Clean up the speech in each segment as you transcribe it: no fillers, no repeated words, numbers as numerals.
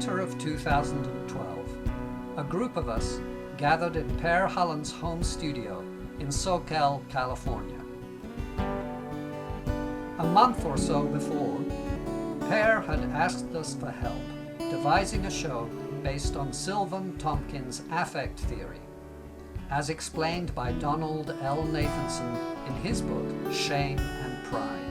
winter of 2012, a group of us gathered in Per Haaland's home studio in SoCal, California. A month or so before, Per had asked us for help devising a show based on Silvan Tomkins' affect theory, as explained by Donald L. Nathanson in his book Shame and Pride.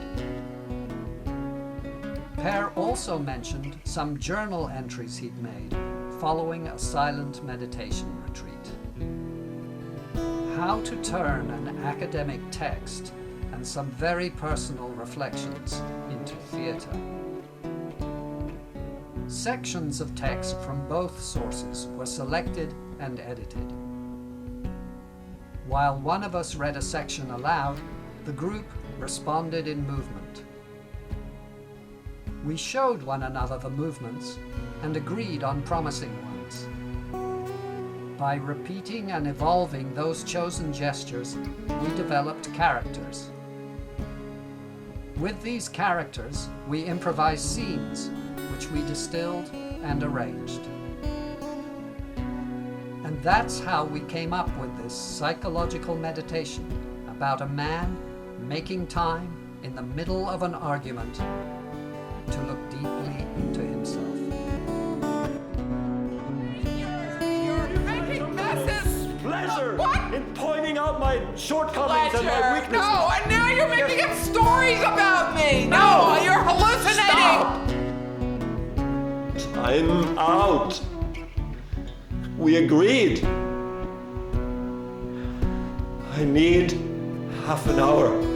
Per also mentioned some journal entries he'd made following a silent meditation retreat. How to turn an academic text and some very personal reflections into theatre. Sections of text from both sources were selected and edited. While one of us read a section aloud, the group responded in movement. We showed one another the movements and agreed on promising ones. By repeating and evolving those chosen gestures, we developed characters. With these characters, we improvised scenes, which we distilled and arranged. And that's how we came up with this psychological meditation about a man making time in the middle of an argument to look deeply into himself. You're making messes! Pleasure What? in pointing out my shortcomings and my weaknesses. No, and now you're making up stories about me! No, you're hallucinating! Stop! I'm out. We agreed. I need half an hour.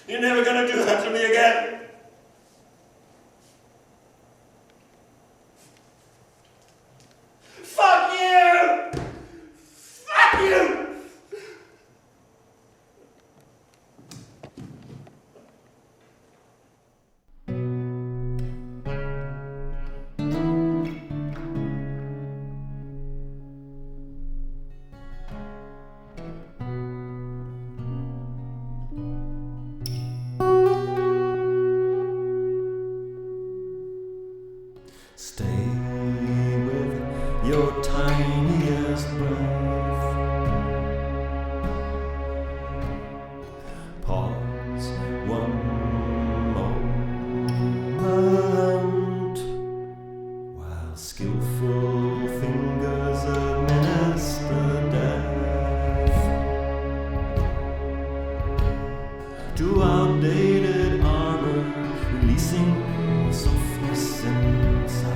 You're never gonna do that to me again. Fuck you! Fuck you! Stay with your tiniest breath. Pause one moment while skillful fingers administer death to outdated armor, releasing softness inside.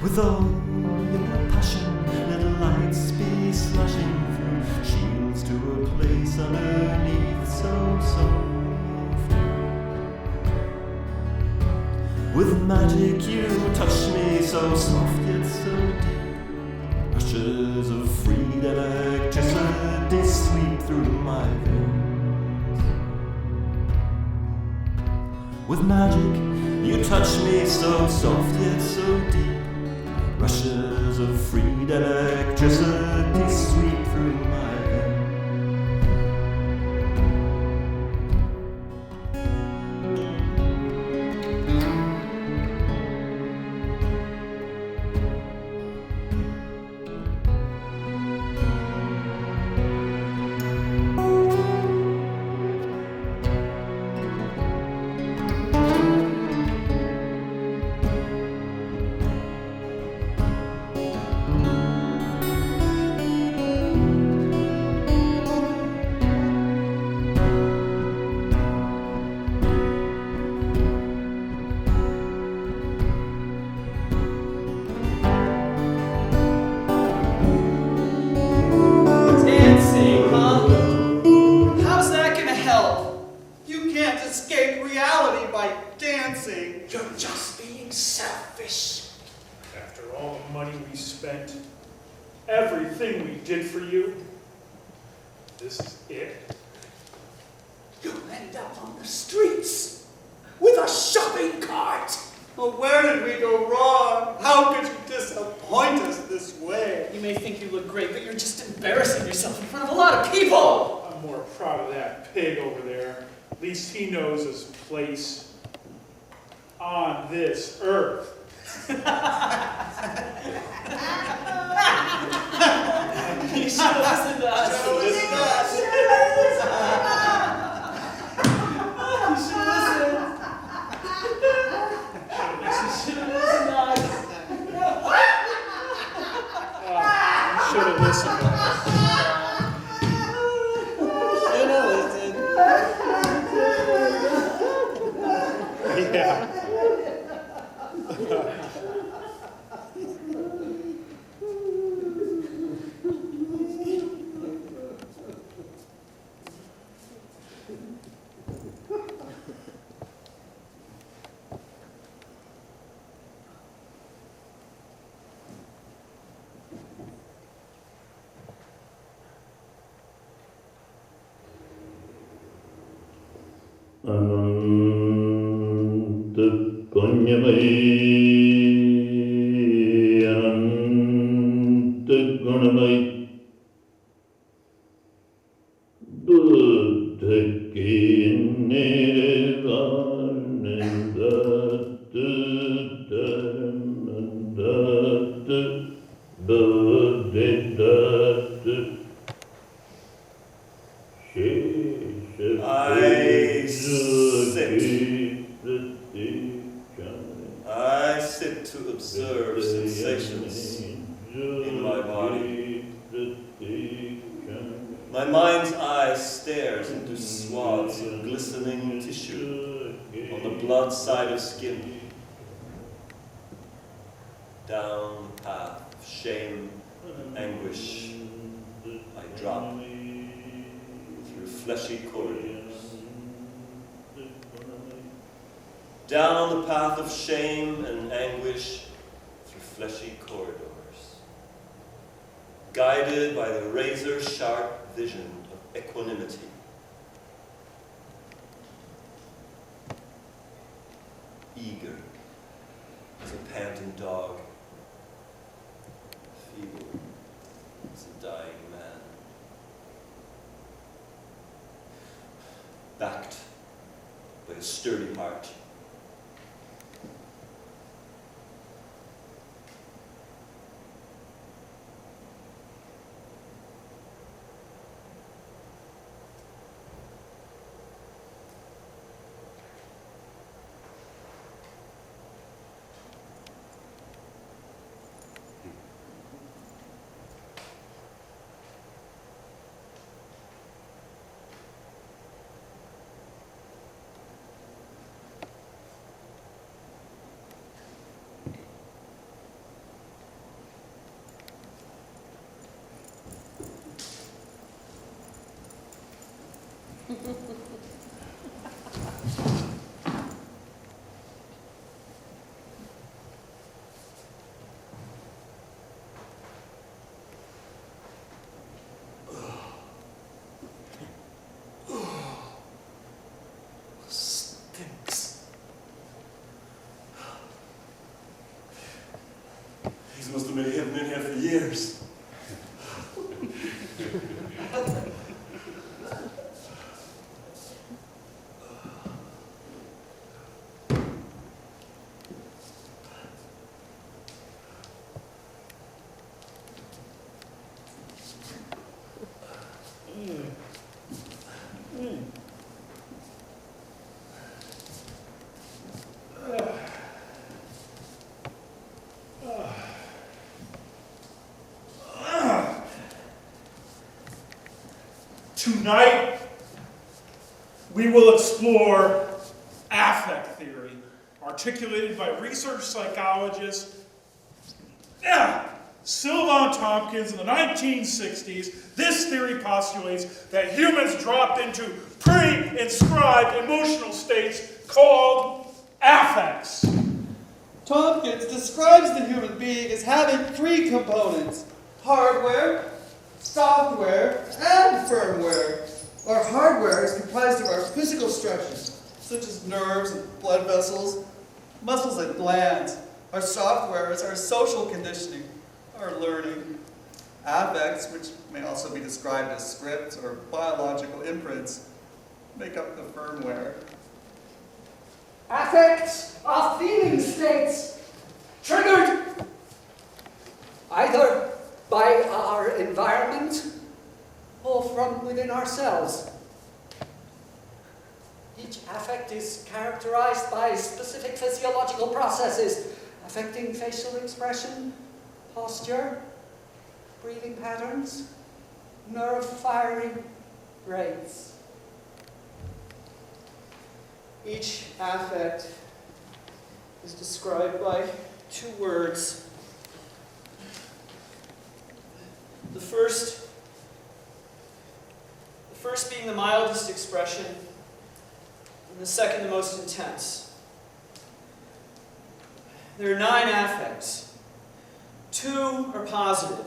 With all your passion, let lights be slashing through shields to a place underneath so soft. With magic you touch me so soft yet so deep. Rushes of freed electricity sweep through my veins. with magic. You touch me so soft yet so deep. Rushes of freed electricity sweep through my veins. You're just being selfish. After all the money we spent, everything we did for you, this is it? You'll end up on the streets with a shopping cart. Well, where did we go wrong? How could you disappoint us this way? You may think you look great, but you're just embarrassing yourself in front of a lot of people. I'm more proud of that pig over there. At least he knows his place on this earth. You should listen to us. You should listen. Should have listened to us. Should have listened. Yeah. I sit to observe sensations in my body. My mind's eye stares into swaths of glistening tissue on the blood side of skin. Down the path of shame, anguish, I drop through fleshy corridors. Down the path of shame and anguish through fleshy corridors, guided by the razor-sharp vision of equanimity. Eager as a panting dog, feeble as a dying man. Backed by a sturdy heart. I've been here for years. Tonight, we will explore affect theory, articulated by research psychologist Silvan Tomkins in the 1960s. This theory postulates that humans dropped into pre-inscribed emotional states called affects. Tomkins describes the human being as having three components: hardware, software, and firmware. Our hardware is comprised of our physical structures, such as nerves and blood vessels, muscles and glands. Our software is our social conditioning, our learning. Affects, which may also be described as scripts or biological imprints, make up the firmware. Affects are feeling states triggered either by our environment or from within ourselves. Each affect is characterized by specific physiological processes affecting facial expression, posture, breathing patterns, nerve firing rates. Each affect is described by two words. The first being the mildest expression, and the second the most intense. There are 9 affects. 2 are positive: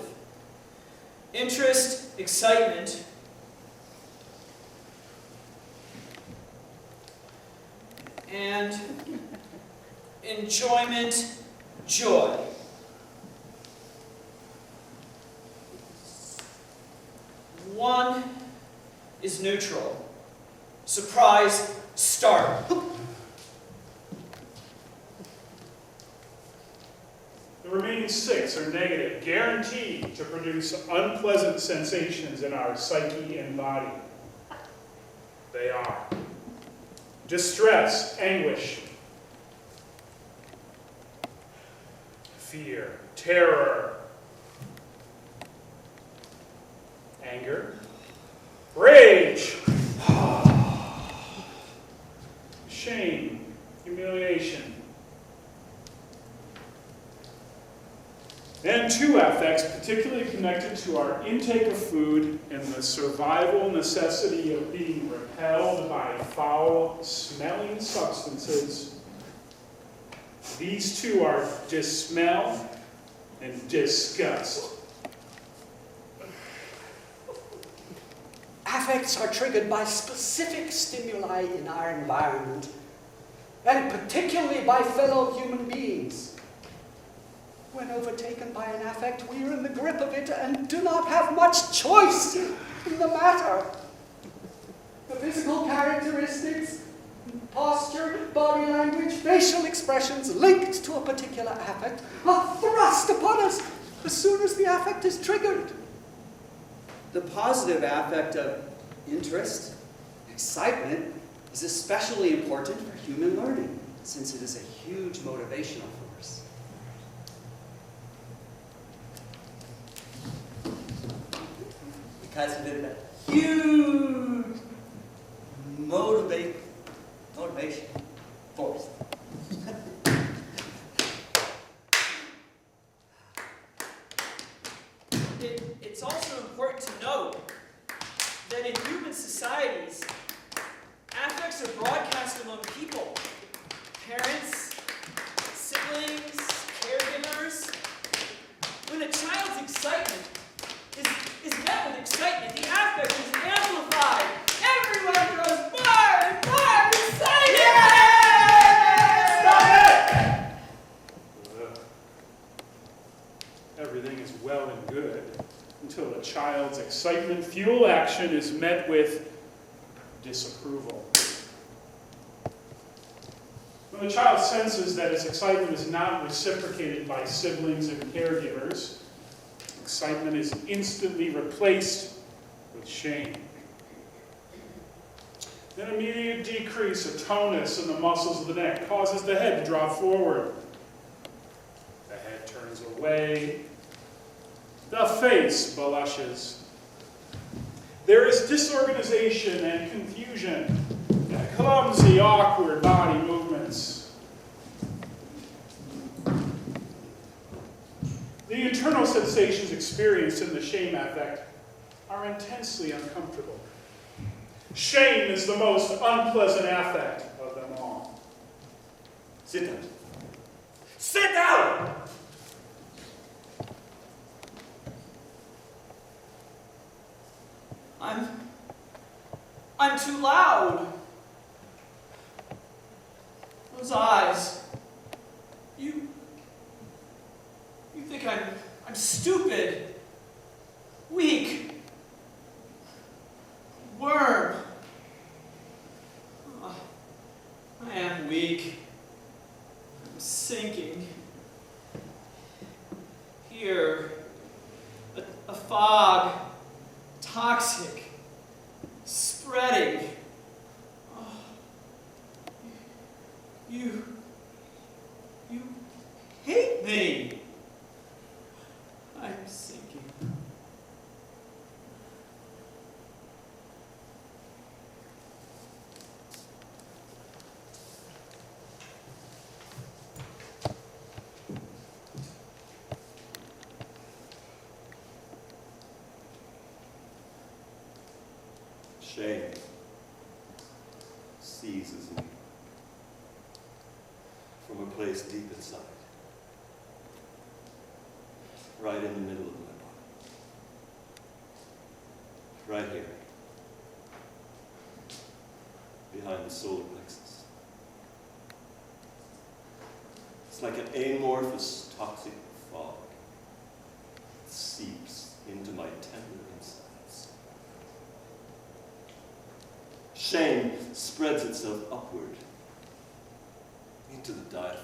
interest, excitement, and enjoyment, joy. One is neutral: surprise, start. The remaining 6 are negative, guaranteed to produce unpleasant sensations in our psyche and body. They are distress, anguish, fear, terror, anger, rage, shame, humiliation. And 2 affects particularly connected to our intake of food and the survival necessity of being repelled by foul-smelling substances. These 2 are dismell and disgust. Affects are triggered by specific stimuli in our environment, and particularly by fellow human beings. When overtaken by an affect, we are in the grip of it and do not have much choice in the matter. The physical characteristics, posture, body language, facial expressions linked to a particular affect are thrust upon us as soon as the affect is triggered. The positive affect of interest, excitement, is especially important for human learning, since it is a huge motivational force. Because it is a huge motivation force. It's also important to note that in human societies, affects are broadcast among people: parents, siblings, caregivers. When a child's excitement is met with excitement, the affect is amplified. Everyone grows more and more excited! Yeah! Everything is well and good until a child's excitement fuel action is met with disapproval. When the child senses that his excitement is not reciprocated by siblings and caregivers, excitement is instantly replaced with shame. Then immediate decrease of tonus in the muscles of the neck causes the head to drop forward. The head turns away. The face blushes. There is disorganization and confusion, and clumsy, awkward body movements. The internal sensations experienced in the shame affect are intensely uncomfortable. Shame is the most unpleasant affect of them all. Sit down. Sit down! I'm too loud. Those eyes. You think I'm stupid, weak, worm. Oh, I am weak. I'm sinking. Here, a fog, toxic, spreading. Oh, you hate me. I'm sinking. Shame seizes me from a place deep inside, right in the middle of my body, right here, behind the solar plexus. It's like an amorphous toxic fog that seeps into my tender insides. Shame spreads itself upward into the diaphragm,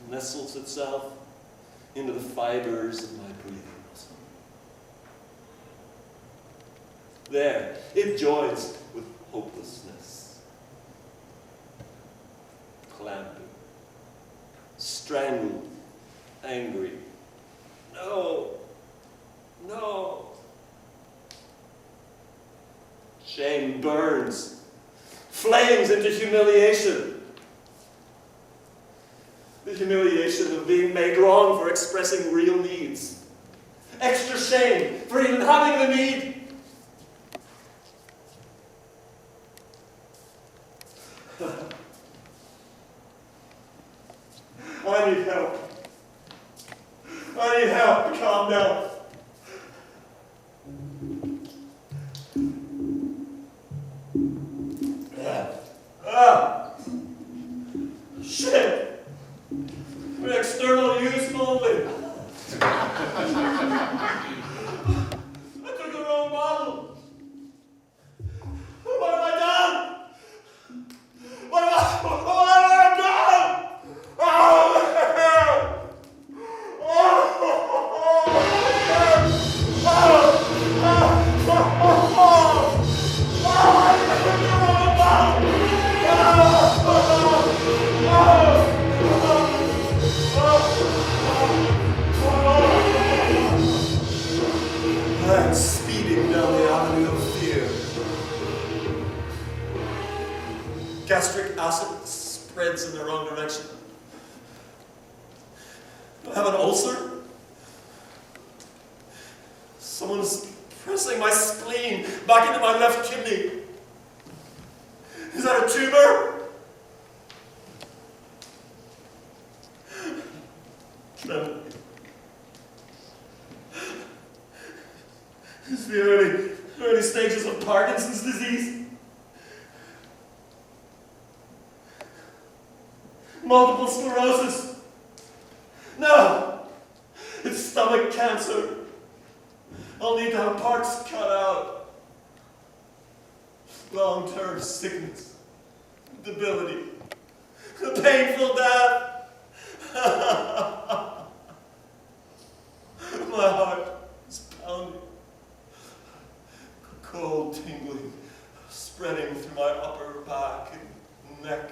nestles itself into the fibers of my breathing muscle. There, it joins with hopelessness, clamping, strangled, angry. No, no. Shame burns, flames into humiliation. The humiliation of being made wrong for expressing real needs. Extra shame for even having the need. I need help. I need help to calm down. Shit! For external use only. I took the wrong bottle. What have I done? What have I done? I'm speeding down the avenue of fear. Gastric acid spreads in the wrong direction. Do I have an ulcer? Someone's pressing my spleen back into my left kidney. Is that a tumor? Trembling. It's the early stages of Parkinson's disease. Multiple sclerosis. No! stomach cancer. I'll need to have parts cut out. Long-term sickness, debility, a painful death. My heart is pounding. Cold tingling, spreading through my upper back and neck,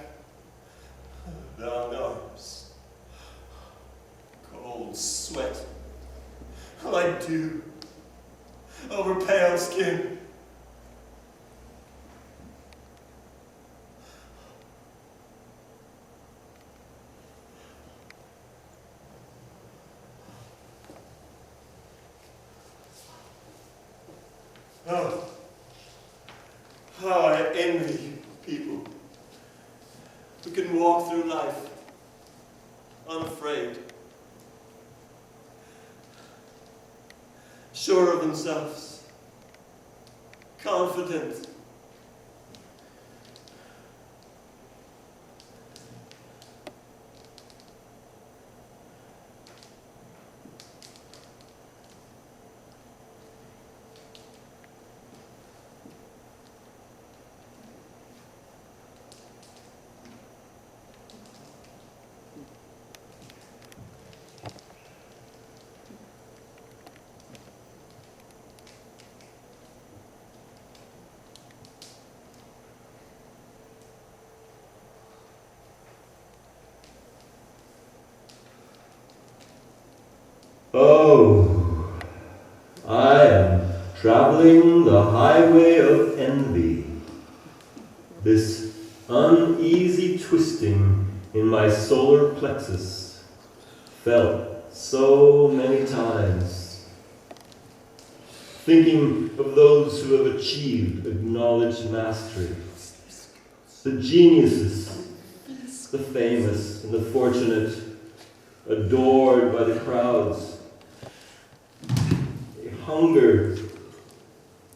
down the arms. Cold sweat, like dew, over pale skin. Oh, how I envy people who can walk through life unafraid, sure of themselves, confident. Oh, I am traveling the highway of envy. This uneasy twisting in my solar plexus, felt so many times. Thinking of those who have achieved acknowledged mastery, the geniuses, the famous and the fortunate, adored by the crowds.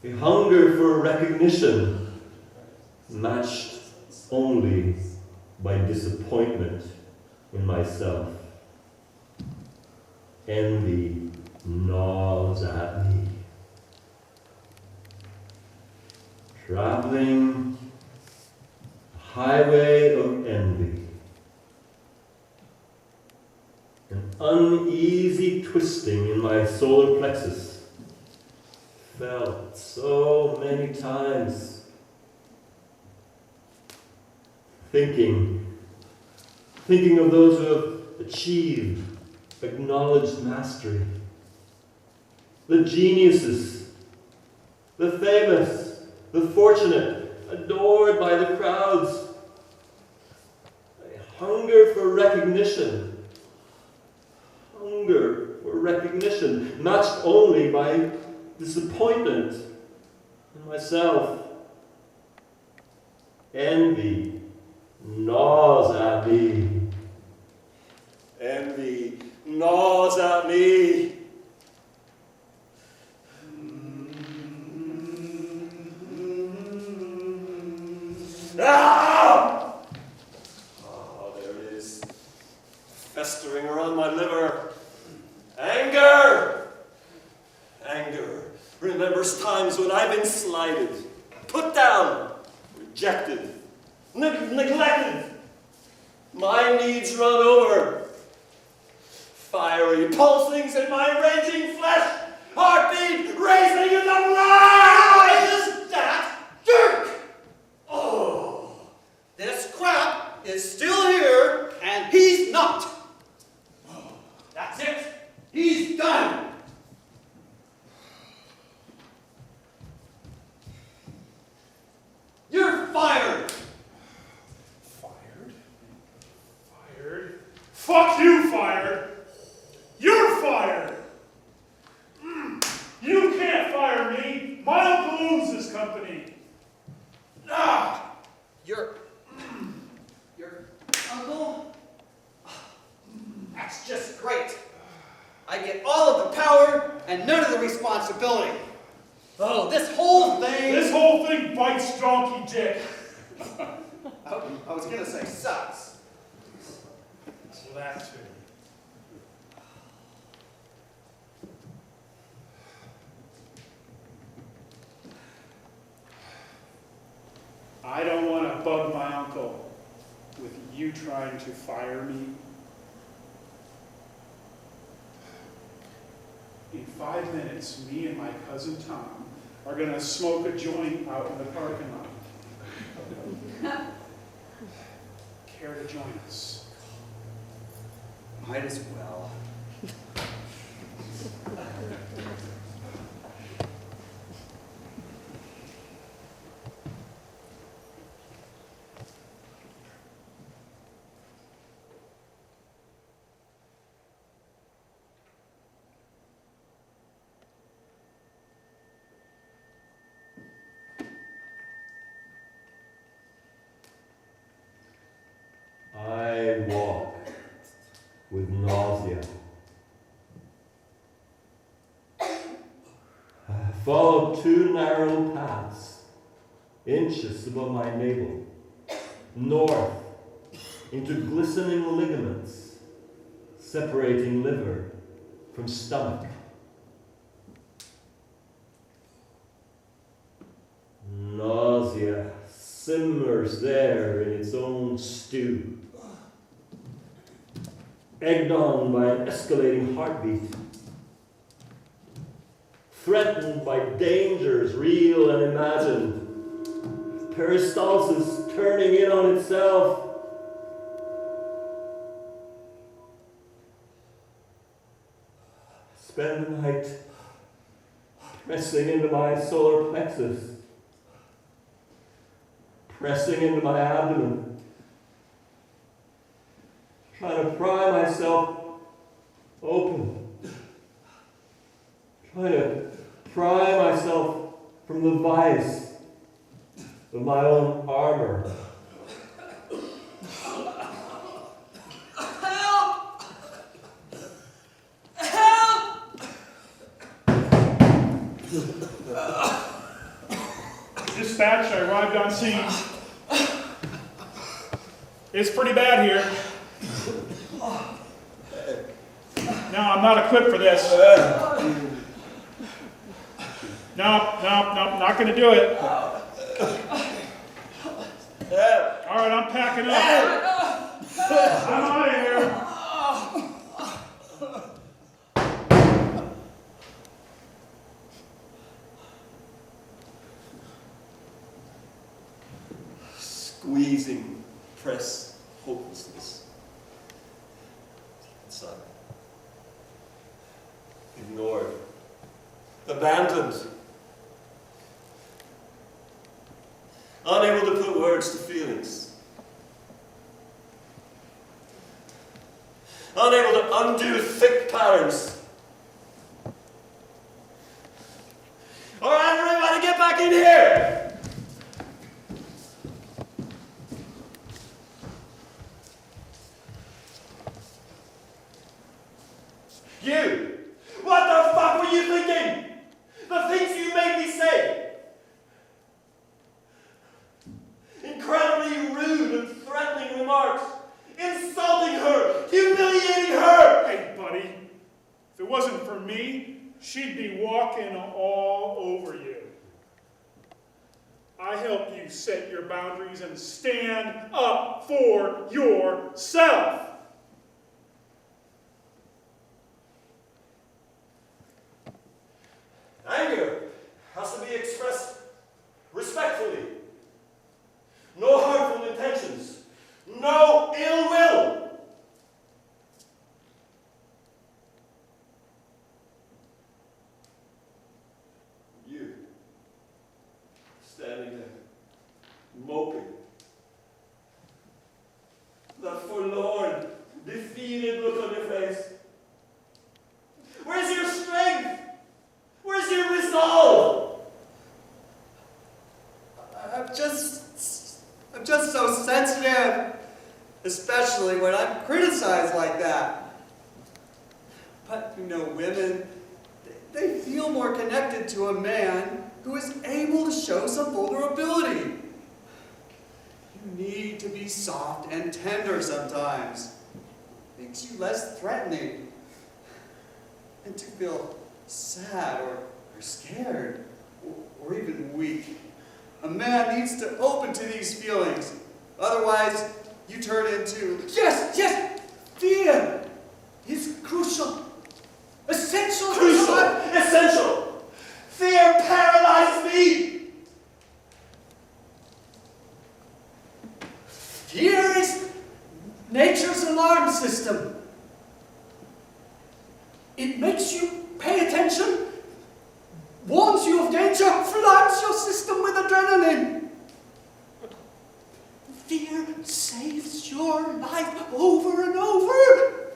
A hunger for recognition, matched only by disappointment in myself. Envy gnaws at me. Traveling the highway of envy. An uneasy twisting in my solar plexus. Felt so many times. Thinking of those who have achieved acknowledged mastery. The geniuses, the famous, the fortunate, adored by the crowds. A hunger for recognition. Hunger for recognition, matched only by disappointment in myself. Envy gnaws at me. Envy gnaws at me. Ah! Oh, there it is, festering around my liver. Anger! Anger remembers times when I've been slighted, put down, rejected, neglected. My needs run over. Fiery pulsings in my raging flesh, heartbeat racing in the blood! Is that jerk? Oh, this crap is still here, and he's not. Oh, that's it. He's done. You're fired. Fired? Fired? Fuck you, fired! You're fired! You can't fire me! My uncle owns this company! Ah! Your uncle? That's just great. I get all of the power and none of the responsibility. Oh, this whole thing... This whole thing bites donkey dick. I was gonna say sucks. Well, that too. love my uncle with you trying to fire me? In 5 minutes, me and my cousin Tom are going to smoke a joint out in the parking lot. Care to join us? Might as well. I walk with nausea. I follow 2 narrow paths, inches above my navel, north into glistening ligaments, separating liver from stomach. Nausea simmers there in its own stew, egged on by an escalating heartbeat, threatened by dangers real and imagined, peristalsis turning in on itself. Spend the night pressing into my solar plexus, pressing into my abdomen, trying to pry myself open, trying to pry myself from the vice of my own armor. Help! Help! Dispatch, I arrived on scene. It's pretty bad here. No, I'm not equipped for this. No, not going to do it. All right, I'm packing up. I'm out of here. Squeezing, press, hopelessness. Inside. Ignored. Abandoned. Unable to put words to feelings. Unable to undo thick patterns. All right, everybody get back in here! You! What the fuck were you thinking? The things you made me say! Incredibly rude and threatening remarks. Insulting her! Humiliating her! Hey, buddy. If it wasn't for me, she'd be walking all over you. I help you set your boundaries and stand up for yourself. Anger has to be expressed respectfully. No harmful intentions. No ill will. You, standing there, moping. That forlorn, defeated look on your face. Where's your strength? Where's your resolve? I'm just so sensitive, especially when I'm criticized like that. But you know, women, they feel more connected to a man who is able to show some vulnerability. You need to be soft and tender sometimes. Makes you less threatening. And to feel sad or scared or even weak. A man needs to open to these feelings Otherwise, you turn into... Yes, yes! Fear is crucial. Essential. Crucial! Essential! Fear paralyzes me! Fear is nature's alarm system. It makes you pay attention, warns you of danger, floods your system with adrenaline. Fear saves your life over and over.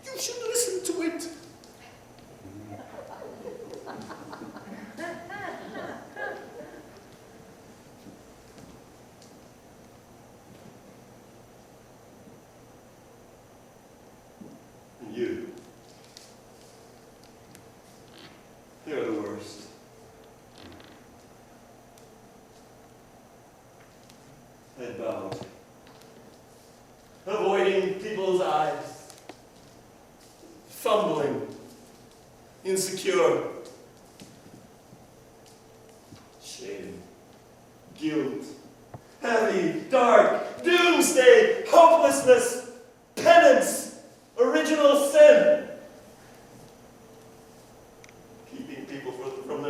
You should listen to it. And you. You're the worst. Head bowed. Avoiding people's eyes. Fumbling. Insecure. Shame. Guilt. Heavy, dark, doomsday, hopelessness, penance, original sin. Keeping people from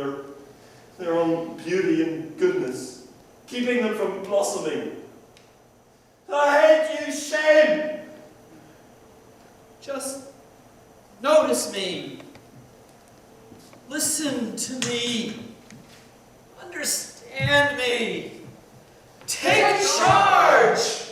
their own beauty and goodness. Keeping them from blossoming. I hate you, shame! Just notice me. Listen to me. Understand me. Take charge!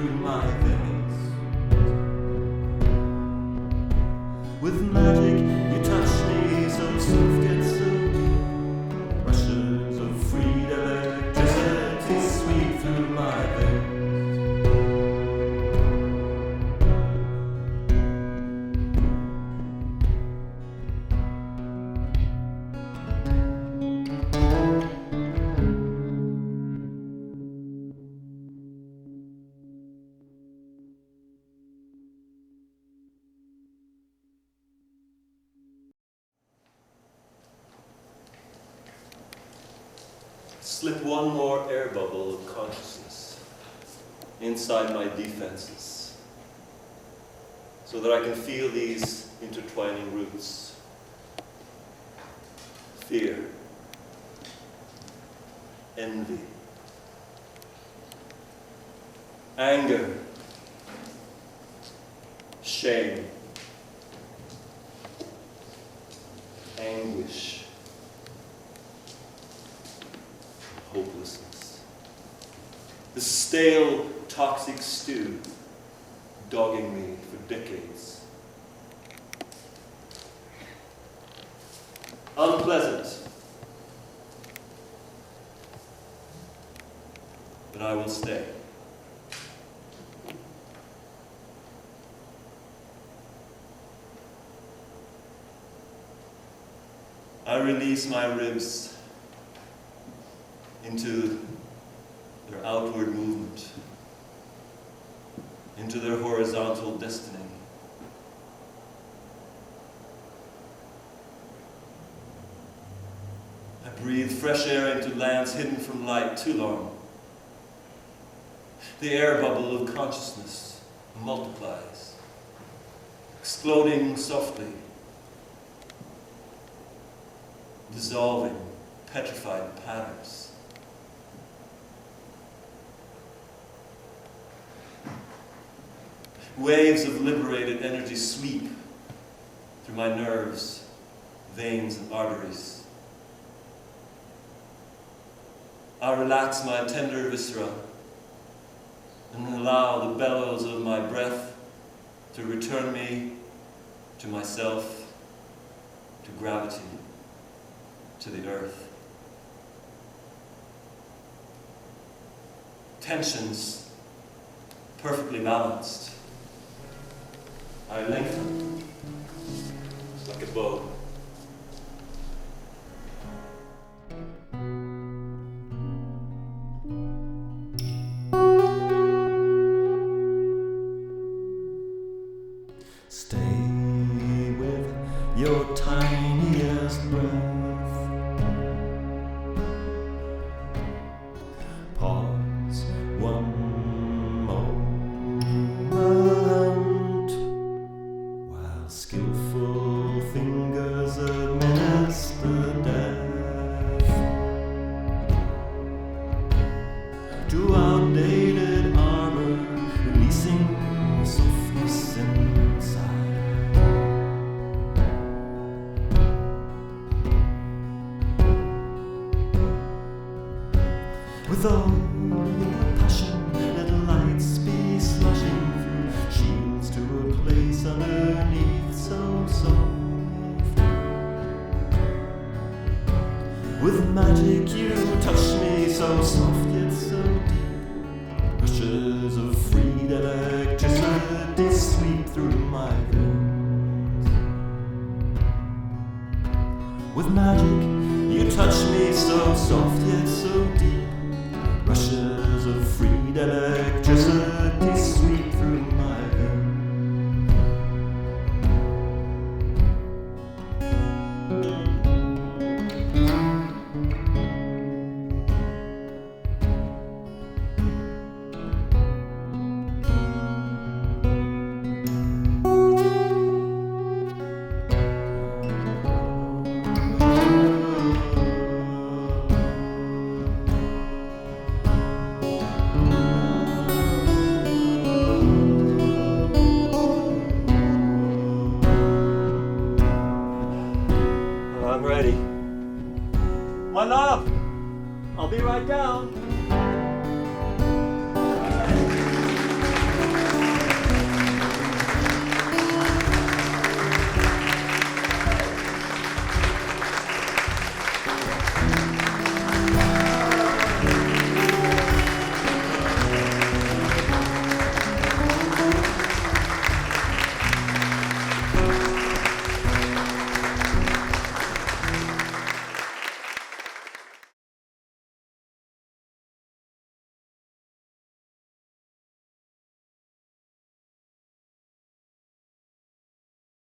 through my veins. With magic you touch me so soft yet so deep. Rushes of free electricity sweep through my veins. Slip one more air bubble of consciousness inside my defenses so that I can feel these intertwining roots. Fear, envy, anger, shame, anguish, hopelessness. The stale, toxic stew dogging me for decades. Unpleasant, but I will stay. I release my ribs into their outward movement, into their horizontal destiny. I breathe fresh air into lands hidden from light too long. The air bubble of consciousness multiplies, exploding softly, dissolving petrified patterns. Waves of liberated energy sweep through my nerves, veins, and arteries. I relax my tender viscera and allow the bellows of my breath to return me to myself, to gravity, to the earth. Tensions perfectly balanced. I lengthen like a bow. Stay with your tiniest breath. Pause one moment while skillful fingers administer death to outdated armor, releasing softness inside. With all your passion, let lights be slushing through shields to a place underneath so soft. With magic you touch me so soft yet so deep. Rushes of freed electricity sweep through my veins. With magic you touch me so soft yet so deep. Rushes of freed electricity sweep through